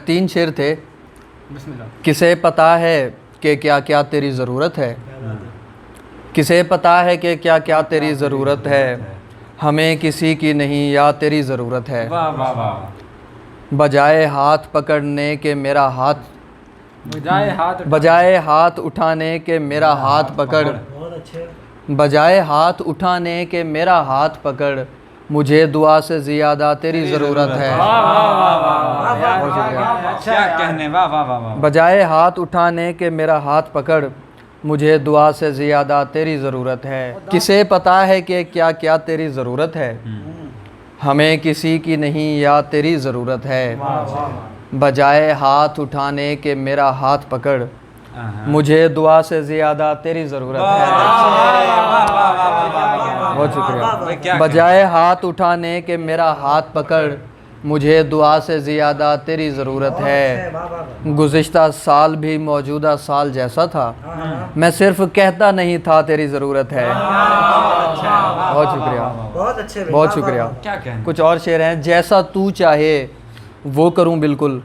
तीन शेर थे। किसे पता है कि क्या क्या तेरी ज़रूरत है, किसे पता है कि क्या क्या तेरी ज़रूरत है, हमें किसी की नहीं या तेरी ज़रूरत है। वाह वाह वाह। बजाए हाथ पकड़ने के मेरा हाथ, बजाए हाथ उठाने के मेरा हाथ पकड़, बजाए हाथ उठाने के मेरा हाथ पकड़, मुझे दुआ से ज़्यादा तेरी ज़रूरत है। क्या कहने, वाह वाह वाह वाह। बजाए हाथ उठाने के मेरा हाथ पकड़, मुझे दुआ से ज़्यादा तेरी ज़रूरत है। किसे पता है कि क्या क्या तेरी ज़रूरत है, हमें किसी की नहीं या तेरी ज़रूरत है। बजाए हाथ उठाने के मेरा हाथ पकड़, मुझे दुआ से ज़्यादा तेरी ज़रूरत है। बहुत शुक्रिया। बजाए हाथ उठाने के मेरा हाथ पकड़, मुझे दुआ से ज़्यादा तेरी ज़रूरत है। गुज़िश्ता साल भी मौजूदा साल जैसा था, मैं सिर्फ कहता नहीं था तेरी ज़रूरत है। बहुत शुक्रिया, बहुत अच्छे, बहुत शुक्रिया। क्या कहने। कुछ और शेर हैं। जैसा तू चाहे वो करूं बिल्कुल,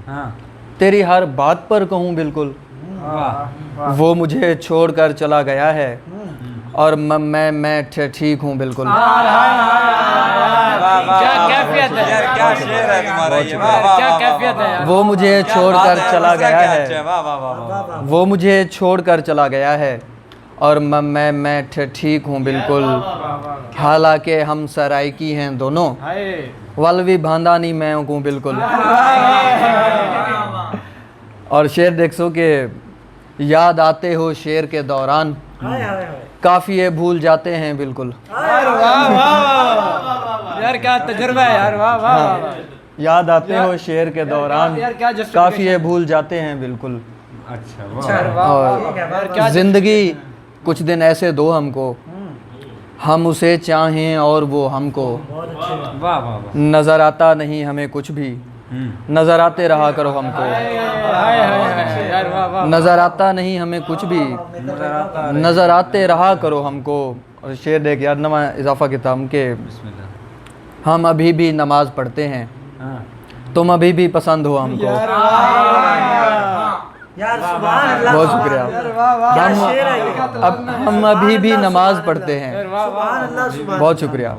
हाँ तेरी हर बात पर कहूं बिल्कुल, वाह। वो मुझे छोड़कर चला गया है और मैं ठीक हूँ बिल्कुल। क्या कैफियत है यार, क्या शेर है तुम्हारा ये, वाह वाह। क्या कैफियत है यार। वो मुझे छोड़कर चला गया है, वाह वाह वाह। वो मुझे छोड़कर चला गया है और मैं ठीक हूँ बिल्कुल। हालांकि हम सराइकी हैं दोनों, वलवी भांदा नहीं मैं हूँ बिल्कुल। और शेर देख सो कि याद आते हो शेर के दौरान, काफ़िए भूल जाते हैं बिल्कुल। यार क्या तजुर्बा है यार, वाह वाह। याद आते हो शेर के दौरान, काफ़िए भूल जाते हैं बिल्कुल। अच्छा और ज़िंदगी कुछ दिन ऐसे दो हमको, हम उसे चाहें और वो हमको। वाह वाह। नज़र आता नहीं हमें कुछ भी, नज़र आते रहा करो हमको। नज़र आता नहीं हमें कुछ भी, नज़र आते रहा करो हमको। और शेर देख यार, नमा इजाफा किताब के, हम अभी भी नमाज पढ़ते हैं, तुम अभी भी पसंद हो हमको। यार सुभान अल्लाह, बहुत शुक्रिया। हम अभी भी नमाज पढ़ते हैं, सुभान अल्लाह, सुभान बहुत शुक्रिया।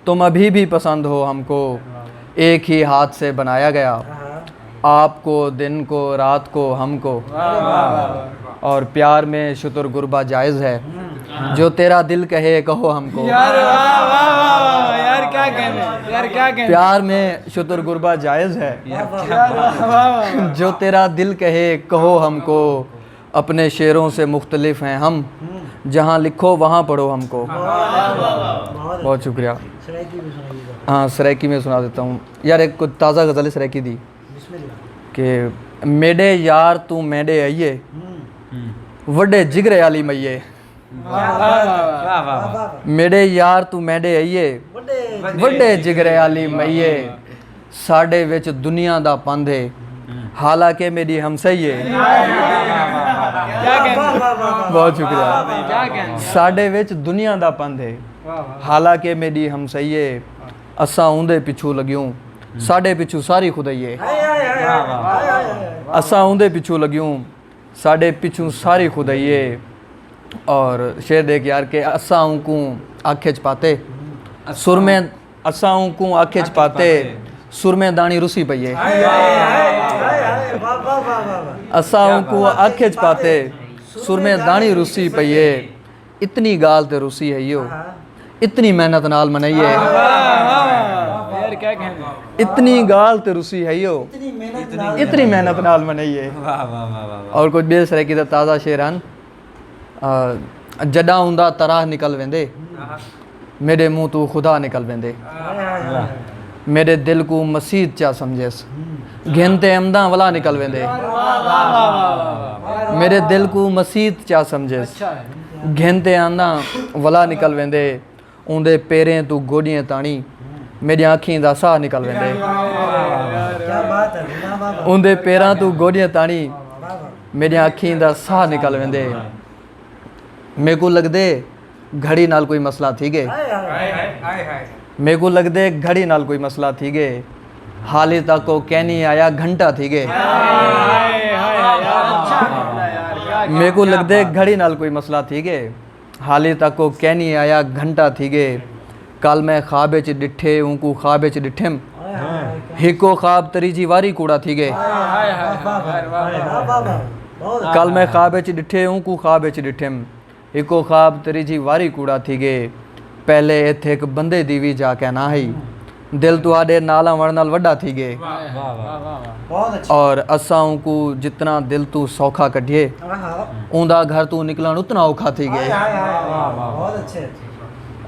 तुम अभी भी पसंद हो हमको, एक ही हाथ से बनाया गया, आपको दिन को रात को हमको। और प्यार में शुतर गुरबा जायज़ है, जो तेरा दिल कहे कहो हमको। यार क्या कहने, यार क्या कहने। प्यार में शुतर गुरबा जायज़ है, जो तेरा दिल कहे कहो हमको। अपने शेरों से मुख्तलिफ हैं हम, जहाँ लिखो वहाँ पढ़ो हमको। बहुत शुक्रिया। हाँ, सराइकी में सुना देता हूँ यार। एक कुछ ताज़ा गज़ल सराइकी दी कि मेरे यार तू मेरे आइए, वड्डे जिगरे आली मैये। मेरे यार तू मेरे आइए, वड्डे जिगरे आली मैये। साडे विच दुनिया दा पंध है, हालांकि मेरी हमसैये। बहुत शुक्रिया। साडे विच दुनिया दा पंध है, हालांकि मेरी हमसैये। असां उंदे पिछू लग्यूं, साडे पिछू सारी खुदाइये। असां उंदे पिछू लग्यूं, साडे पिछू सारी खुदाइये। और शेर देख यार के, असां को आखे च पाते सुर में, असां को आखे च पाते सुर में दानी रुसी पइये। असां को आखे च पाते सुर में दानी रुसी पइये। इतनी गाल ते रुसी है यो, इतनी मेहनत नाल मनाइए। इतनी गाल ते रुसी है यो, इतनी मेहनत नाल मनाइए। और कुछ बे सराइकी दा ताज़ा शेरान। जडा हुंदा तराह निकल वेंदे, मेरे मुंह तू खुदा निकल वेंदे। मेरे दिल को मसीद चा समझेस, घिनते अमदा वला निकल वेंदे। मेरे दिल को मसीद चा समझेस, घिनते आंदा वला निकल वेंदे। उंदे पैरें तू गोडियां ताणी, मेरी आँखीं दा साह निकल वेंदे। उंदे पैरां तू गोडियां ताणी, मेरी आँखीं दा साह निकल वेंदे। मेरे को लगदे घड़ी नाल कोई मसला थी गे, मेरे को लगदे घड़ी नाल कोई मसला थी गे। हाली तक को कहनी आया घंटा थी गए। मेरे को लगता है घड़ी नाल कोई मसला थी गए। हाली तक को कहनी आया घंटा थी गए। कल मैं ख्वाब च डिठे उनको ख्वाब च डिठम हिको ख्वाब तरी जी वारी कूड़ा थी गए। कल मैं ख्वाब च डिठे उनको ख्वाब च डिठम हिको ख्वाब तरी जी वारी कूड़ा थी गए। पहले इत्थे एक बंदे दी भी जाके ना ही दिल तुहाडे नाला वण नाल वड्डा थी गए। बहुत अच्छा। और असां को जितना दिल तू सौखा कढिए ऊंदा घर तू निकलन उतना औखा थी गए। बहुत अच्छे।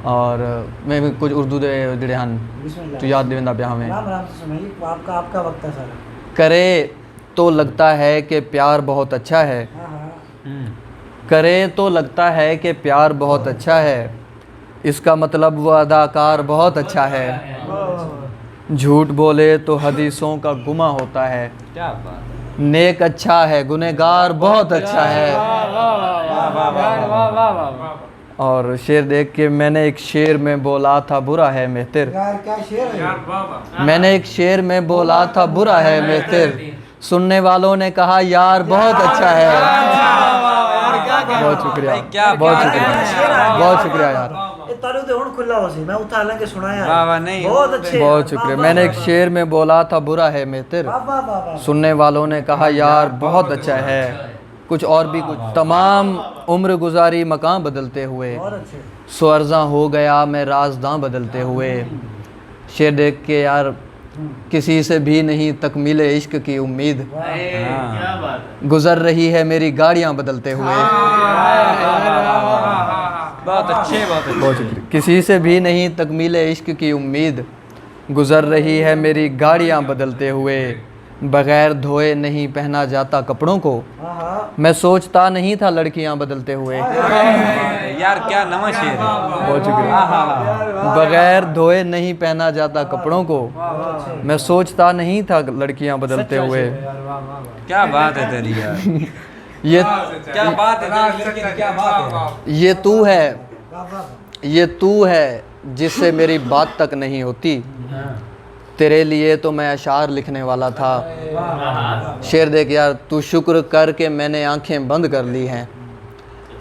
और मैं भी कुछ उर्दू दे जिहड़े हन बिस्मिल्लाह। तू याद देवेंदा पिया हमें। राम राम से सुनाइए, आपका वक्त है सारा। करे तो लगता है कि प्यार बहुत अच्छा है। करे तो लगता है कि प्यार बहुत अच्छा है। इसका मतलब वो अदाकार बहुत अच्छा है। झूठ बोले तो हदीसों का गुमा होता है। क्या बात नेक अच्छा है गुनहगार बहुत अच्छा है। और शेर देख के मैंने एक शेर में बोला था बुरा है मेहतर। यार क्या शेर है। मैंने एक शेर में बोला था बुरा है मेहतर। सुनने वालों ने कहा यार बहुत अच्छा है। बहुत शुक्रिया क्या बहुत बात शुक्रिया है। बहुत शुक्रिया यार ये तालू दे हुन खुला हो सी मैं उठा लेके सुनाया। वाह, वाह, नहीं। बहुत अच्छे। बहुत शुक्रिया। मैंने एक शेर में बोला था बुरा है मेहतर। वाह वाह वाह वाह। सुनने वालों ने कहा यार बहुत अच्छा है। कुछ और भी कुछ तमाम उम्र गुजारी मकान बदलते हुए बहुत अच्छे। सुअर्जा हो गया मैं राजदां बदलते हुए। शेर देख के यार किसी से भी नहीं तकमील इश्क की उम्मीद गुजर रही है मेरी गाड़ियां बदलते हुए। बहुत अच्छे बहुत अच्छे। बहुत शुक्रिया। किसी से भी नहीं तकमील इश्क की उम्मीद गुजर रही है मेरी गाड़ियां बदलते हुए। बगैर धोए नहीं पहना जाता कपड़ों को। हाँ हाँ। मैं सोचता नहीं था लड़कियां बदलते हुए। यार क्या नवा शेर है। बहुत शुक्रिया। बगैर धोए नहीं पहना जाता कपड़ों को। मैं सोचता नहीं था लड़कियां बदलते हुए। क्या बात है तेरी यार। ये क्या बात है तेरी, लेकिन क्या बात है। ये तू है वाह वाह वाह। ये तू है जिससे मेरी बात तक नहीं होती। तेरे लिए तो मैं अशार लिखने वाला था। शेर देख यार तू शुक्र कर के मैंने आंखें बंद कर ली हैं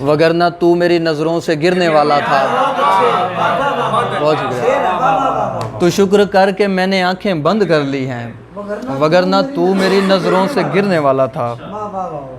वगरना तू मेरी नज़रों से गिरने वाला था। बहुत शुक्रिया। तू शुक्र कर के मैंने आंखें बंद कर ली हैं वगरना तू मेरी नज़रों से गिरने वाला था। वाह वाह वाह।